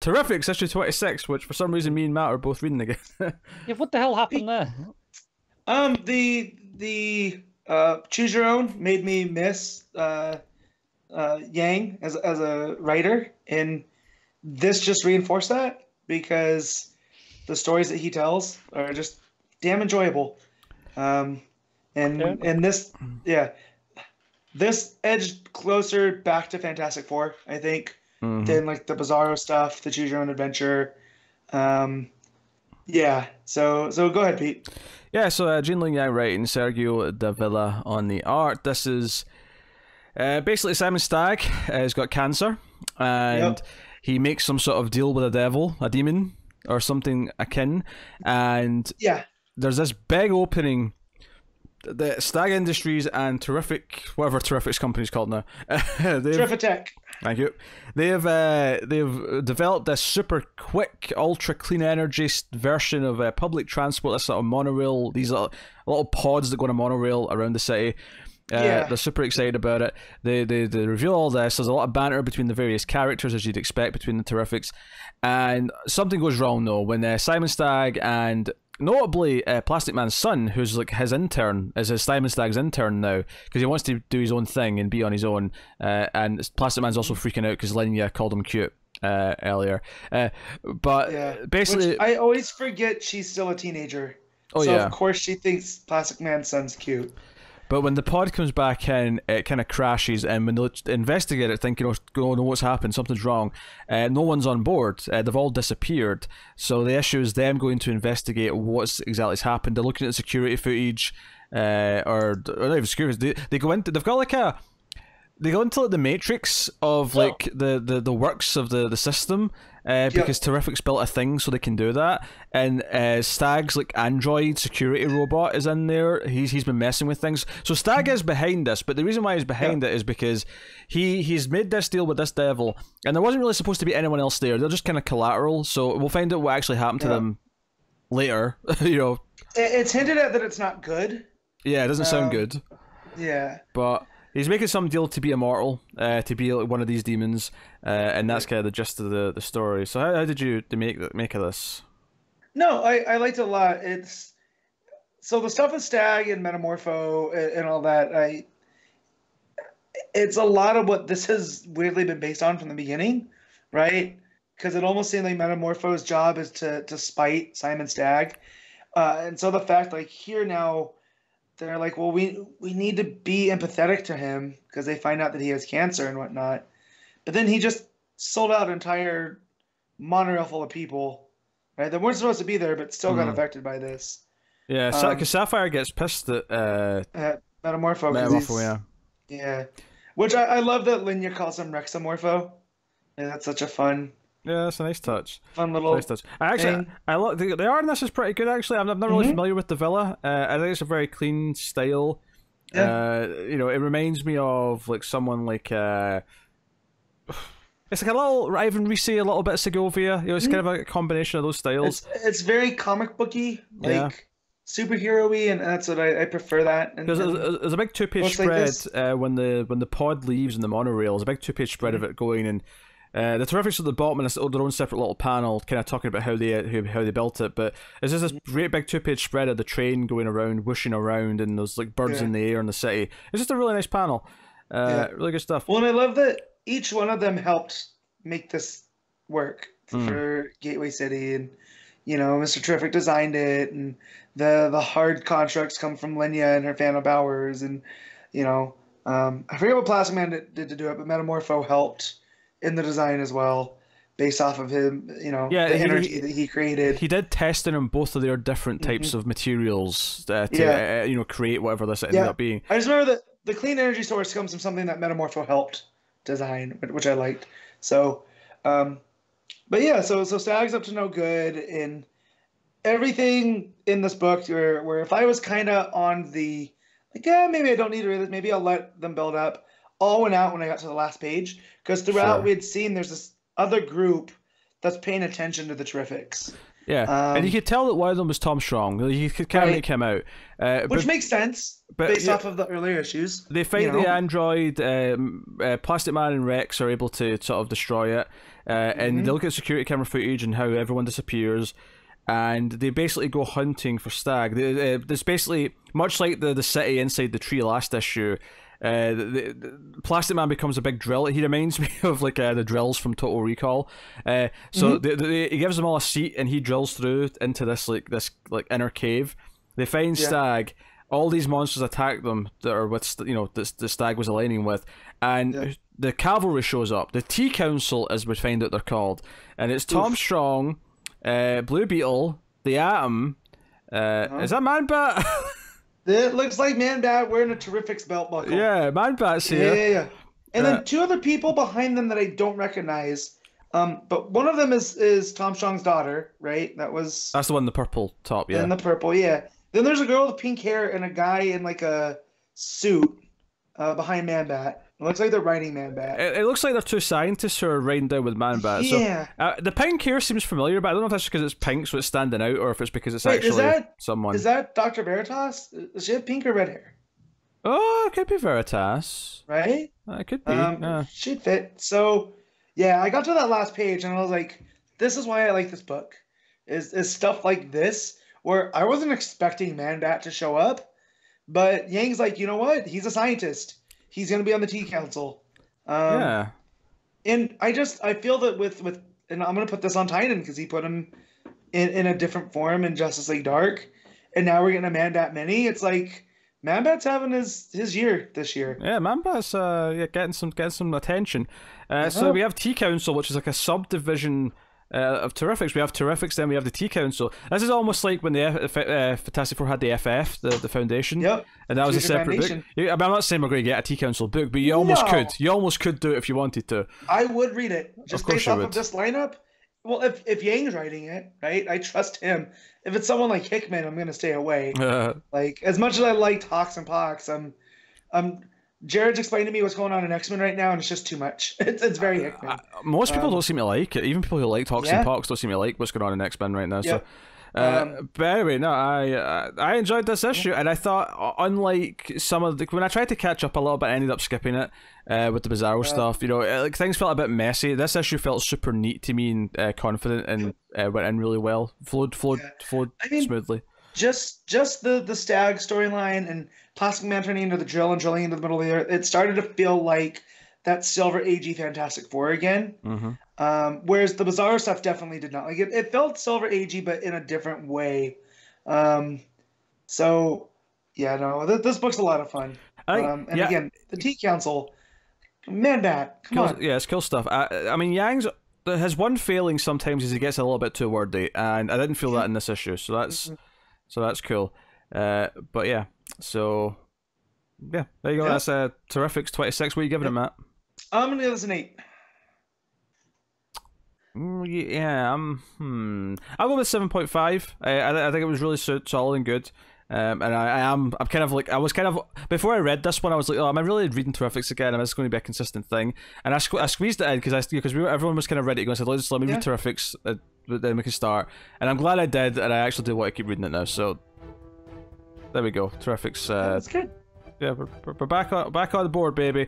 Terrifics, issue 26, which for some reason me and Matt are both reading again. Yeah, what the hell happened there? The Choose Your Own made me miss Yang as a writer, and this just reinforced that because the stories that he tells are just damn enjoyable. And this edged closer back to Fantastic Four, I think, than like the Bizarro stuff, the Choose Your Own Adventure. So go ahead, Pete. Yeah, so Gene Luen Yang writing, Sergio Davila on the art. This is basically Simon Stagg has got cancer, and he makes some sort of deal with a devil, a demon, or something akin, and there's this big opening. The Stagg Industries and whatever Terrific's company's called now. Terrifitech. Thank you. They've developed this super quick, ultra clean energy version of public transport. This sort of monorail. These little pods that go on a monorail around the city. They're super excited about it. They reveal all this. There's a lot of banter between the various characters, as you'd expect between the Terrifics, and something goes wrong though when Simon Stagg and notably Plastic Man's son, who's like his intern, is his Simon Stagg's intern now because he wants to do his own thing and be on his own. And Plastic Man's also freaking out because Linya called him cute earlier. Basically, which I always forget she's still a teenager. Of course she thinks Plastic Man's son's cute. But when the pod comes back in, it kind of crashes, and when they investigate it, thinking, oh no, what's happened? Something's wrong. No one's on board. They've all disappeared. So the issue is them going to investigate what's exactly's happened. They're looking at security footage, or not even security. They go into. They've got like a. They go into like the matrix of like the works of the system, because Terrific's built a thing so they can do that. And Stagg's like android security robot is in there. He's been messing with things. So Stagg is behind this, but the reason why he's behind it is because he's made this deal with this devil, and there wasn't really supposed to be anyone else there. They're just kind of collateral. So we'll find out what actually happened to them later. It's hinted at that it's not good. Yeah, it doesn't sound good. Yeah, but he's making some deal to be immortal, to be like one of these demons, and that's kind of the gist of the story. So how did you make of this? No, I liked it a lot. So the stuff with Stagg and Metamorpho and all that, it's a lot of what this has weirdly been based on from the beginning, right? Because it almost seemed like Metamorpho's job is to spite Simon Stagg, and so the fact like here now. They're like, well, we need to be empathetic to him because they find out that he has cancer and whatnot. But then he just sold out an entire monorail full of people, right? That weren't supposed to be there, but still got affected by this. Yeah, because Sapphire gets pissed at Metamorpho. Metamorpho, yeah. Which I love that Linya calls him Rexamorpho. Yeah, that's such a fun. Yeah, that's a nice touch. Fun little. Nice touch. I look. The art in this is pretty good. Actually, I'm not really familiar with the villa. I think it's a very clean style. Yeah. It reminds me of like someone like. It's like a little Ivan Reese, a little bit of Segovia. It's kind of a combination of those styles. It's very comic booky, like superhero-y, and that's what I prefer that. There's a big 2-page spread when the pod leaves in the monorail. There's a big 2-page spread of it going and. The Terrifics at the bottom and their own separate little panel, kind of talking about how they built it. But it's just this great big 2-page spread of the train going around, whooshing around, and those like birds in the air in the city. It's just a really nice panel. Really good stuff. Well, and I love that each one of them helped make this work for Gateway City, and Mr. Terrific designed it, and the hard constructs come from Linya and her Phantom Powers, and I forget what Plastic Man did to do it, but Metamorpho helped. In the design as well, based off of him, the energy that he created. He did testing on both of their different types of materials to create whatever this ended up being. I just remember that the clean energy source comes from something that Metamorpho helped design, which I liked. So, so Stagg's up to no good, and everything in this book where if I was kind of on the maybe I don't need to read this, maybe I'll let them build up. All went out when I got to the last page because throughout we had seen there's this other group that's paying attention to the Terrifics. Yeah, and you could tell that one of them was Tom Strong. You could kind of make him out. Which makes sense, based off of the earlier issues. They fight the android. Plastic Man and Rex are able to sort of destroy it. And they look at security camera footage and how everyone disappears. And they basically go hunting for Stag. There's basically, much like the city inside the tree last issue, the Plastic Man becomes a big drill. He reminds me of like the drills from Total Recall. So he gives them all a seat and he drills through into this inner cave. They find Stag. All these monsters attack them that are with the Stag was aligning with, and the cavalry shows up. The T Council, as we find out they're called, and it's Tom Strong, Blue Beetle, the Atom. Is that Man Bat? It looks like Man Bat wearing a Terrifics belt buckle. Yeah, Man Bat's here. Yeah. And then two other people behind them that I don't recognize. But one of them is Tom Strong's daughter, right? That's the one in the purple top, yeah. In the purple, yeah. Then there's a girl with pink hair and a guy in like a suit behind Man Bat. It looks like they're riding Man Bat. It looks like they're two scientists who are riding down with Man Bat. Yeah. So, the pink hair seems familiar, but I don't know if that's because it's pink, so it's standing out, or if it's because it's actually someone. Is that Dr. Veritas? Does she have pink or red hair? Oh, it could be Veritas. Right? It could be. She'd fit. So, yeah, I got to that last page and I was like, this is why I like this book. Is stuff like this, where I wasn't expecting Man Bat to show up, but Yang's like, you know what? He's a scientist. He's going to be on the T Council. And I feel that with and I'm going to put this on Tynan because he put him in a different form in Justice League Dark, and now we're getting a Man Bat mini. It's like Man Bat's having his year this year. Yeah, Man Bat's getting some attention. So we have T Council, which is like a subdivision of Terrifics. We have Terrifics, then we have the T Council. This is almost like when the Fantastic Four had the FF, the Foundation. Yep. And that was a separate book. I'm not saying we're going to get a T Council book, but you almost could. You almost could do it if you wanted to. I would read it. Just based off of this lineup. Well, if Yang's writing it, right, I trust him. If it's someone like Hickman, I'm going to stay away. Like, as much as I liked Hawks and Pox, Jared's explaining to me what's going on in X-Men right now, and it's just too much. It's very Hickman. Most people don't seem to like it. Even people who like Hawks and Pox don't seem to like what's going on in X-Men right now. Yep. So, but anyway, no, I enjoyed this issue, and I thought, unlike some of when I tried to catch up a little bit, I ended up skipping it with the Bizarro stuff. Things felt a bit messy. This issue felt super neat to me and confident, and went in really well, flowed smoothly. Just the Stag storyline and Plastic Man turning into the drill and drilling into the middle of the earth, it started to feel like that Silver Age Fantastic Four again. Whereas the Bizarro stuff definitely did not. Like it felt Silver Agey, but in a different way. So yeah, no, this book's a lot of fun. Again, the T Council, Man Bat, come on. Yeah, it's cool stuff. I mean, Yang's his one failing sometimes is he gets a little bit too wordy, and I didn't feel that in this issue. So that's cool. But yeah, so yeah, there you go. That's Terrifics 26. What are you giving it, Matt? I'm gonna give this an 8. Yeah, I'll go with 7.5. I think it was really solid and good. And I'm kind of like, I was kind of, before I read this one, I was like, oh, am I really reading Terrifics again? Am this going to be a consistent thing? And I squeezed it in because everyone was kind of ready to go. I said, let's let me read Terrifics, then we can start. And I'm glad I did, and I actually do want to keep reading it now. So there we go, Terrifics. That's good. Yeah, we're back on the board, baby.